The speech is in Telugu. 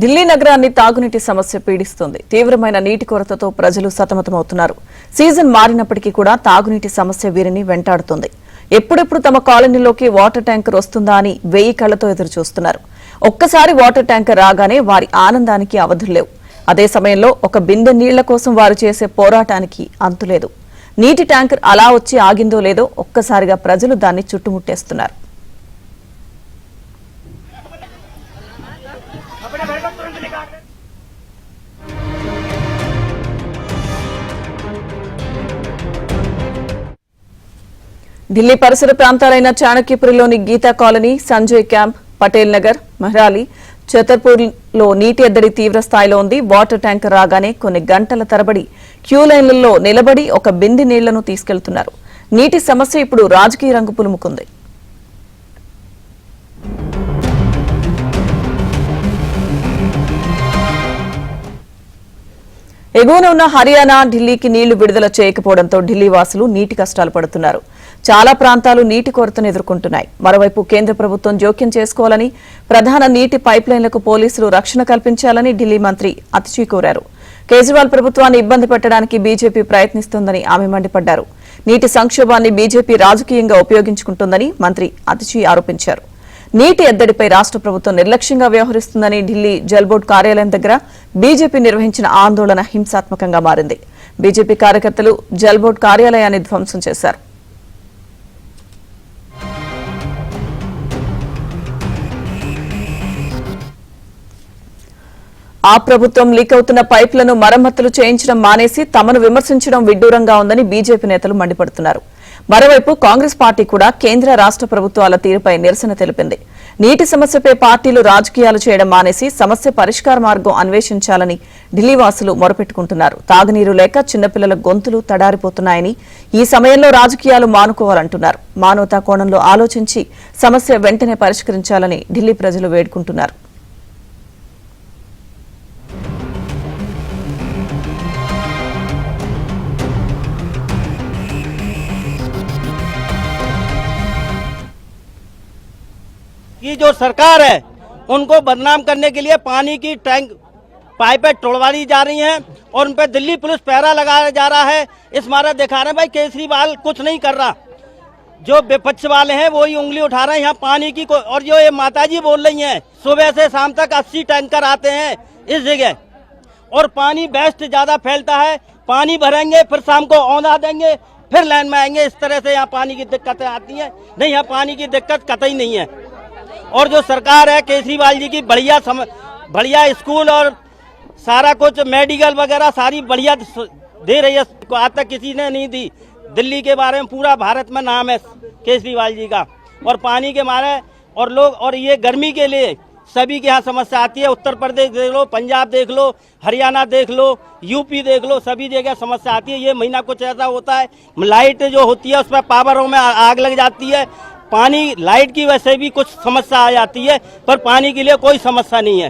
ఢిల్లీ నగరాన్ని తాగునీటి సమస్య పీడిస్తుంది. తీవ్రమైన నీటి కొరతతో ప్రజలు సతమతమవుతున్నారు. సీజన్ మారినప్పటికీ కూడా తాగునీటి సమస్య వీరిని వెంటాడుతుంది. ఎప్పుడెప్పుడు తమ కాలనీలోకి వాటర్ ట్యాంకర్ వస్తుందా అని 1000 కళ్లతో ఎదురు చూస్తున్నారు. ఒక్కసారి వాటర్ ట్యాంకర్ రాగానే వారి ఆనందానికి అవధుల్లేవు. అదే సమయంలో ఒక బిందె నీళ్ల కోసం వారు చేసే పోరాటానికి అంతులేదు. నీటి ట్యాంకర్ అలా వచ్చి ఆగిందో లేదో ఒక్కసారిగా ప్రజలు దాన్ని చుట్టుముట్టేస్తున్నారు. ఢిల్లీ పరిసర ప్రాంతాలైన చాణక్యపురిలోని గీతా కాలనీ, సంజయ్ క్యాంప్, పటేల్ నగర్, మెహ్రాలి, ఛతర్పూర్లో నీటి ఎద్దడి తీవ్ర స్థాయిలో ఉంది. వాటర్ ట్యాంకర్ రాగానే కొన్ని గంటల తరబడి క్యూ లైన్లలో నిలబడి ఒక బిందె నీళ్లను తీసుకెళ్తున్నారు. నీటి సమస్య ఇప్పుడు రాజకీయ రంగు పులుముకుంది. ఎగువన ఉన్న హర్యానా, ఢిల్లీకి నీళ్లు విడుదల చేయకపోవడంతో ఢిల్లీ వాసులు నీటి కష్టాలు పడుతున్నారు. చాలా ప్రాంతాలు నీటి కొరతను ఎదుర్కొంటున్నాయి. మరోవైపు కేంద్ర ప్రభుత్వం జోక్యం చేసుకోవాలని, ప్రధాన నీటి పైప్లైన్లకు పోలీసులు రక్షణ కల్పించాలని ఢిల్లీ మంత్రి అతిషి కోరారు. కేజ్రీవాల్ ప్రభుత్వాన్ని ఇబ్బంది పెట్టడానికి బీజేపీ ప్రయత్నిస్తోందని ఆమె మండిపడ్డారు. నీటి సంక్షోభాన్ని బీజేపీ రాజకీయంగా ఉపయోగించుకుంటోందని మంత్రి అతిషి ఆరోపించారు. నీటి ఎద్దడిపై రాష్ట్ర ప్రభుత్వం నిర్లక్ష్యంగా వ్యవహరిస్తుందని ఢిల్లీ జల్ బోర్డు కార్యాలయం దగ్గర బీజేపీ నిర్వహించిన ఆందోళన హింసాత్మకంగా మారింది. బీజేపీ కార్యకర్తలు జల్ బోర్డు కార్యాలయాన్ని ధ్వంసం చేశారు. ఆ ప్రభుత్వం లీక్ అవుతున్న పైప్లను మరమ్మతులు చేయించడం మానేసి తమను విమర్శించడం విడ్డూరంగా ఉందని బీజేపీ నేతలు మండిపడుతున్నారు. మరోవైపు కాంగ్రెస్ పార్టీ కూడా కేంద్ర రాష్ట్ర ప్రభుత్వాల తీరుపై నిరసన తెలిపింది. నీటి సమస్యపై పార్టీలు రాజకీయాలు చేయడం మానేసి సమస్య పరిష్కార మార్గం అన్వేషించాలని ఢిల్లీ వాసులు మొరపెట్టుకుంటున్నారు. తాగునీరు లేక చిన్నపిల్లల గొంతులు తడారిపోతున్నాయని, ఈ సమయంలో రాజకీయాలు మానుకోవాలంటున్నారు. మానవతా కోణంలో ఆలోచించి సమస్య వెంటనే పరిష్కరించాలని ఢిల్లీ ప్రజలు వేడుకుంటున్నారు. ये जो सरकार है उनको बदनाम करने के लिए पानी की टैंक पाइपें तोड़वाई जा रही हैं और उन पर दिल्ली पुलिस पहरा लगाया जा रहा है। इस मारे दिखा रहे हैं भाई केजरीवाल कुछ नहीं कर रहा, जो विपक्ष वाले हैं वही उंगली उठा रहे हैं यहाँ पानी की। और जो ये माताजी बोल रही हैं सुबह से शाम तक 80 टैंकर आते हैं इस जगह और पानी बेस्ट ज्यादा फैलता है। पानी भरेंगे फिर शाम को औंधा देंगे फिर लाइन में आएंगे। इस तरह से यहाँ पानी की दिक्कतें आती हैं। नहीं, यहाँ पानी की दिक्कत कतई नहीं है। और जो सरकार है केजरीवाल जी की बढ़िया स्कूल और सारा कुछ मेडिकल वगैरह सारी बढ़िया दे रही है। आज तक किसी ने नहीं दी। दिल्ली के बारे में पूरा भारत में नाम है केजरीवाल जी का। और पानी के मारे और लोग और ये गर्मी के लिए सभी के यहाँ समस्या आती है। उत्तर प्रदेश देख लो, पंजाब देख लो, हरियाणा देख लो, यूपी देख लो, सभी जगह समस्या आती है। ये महीना कुछ ऐसा होता है लाइट जो होती है उस पर पावरों में आग लग जाती है। पानी लाइट की वजह से भी कुछ समस्या आ जाती है पर पानी के लिए कोई समस्या नहीं है।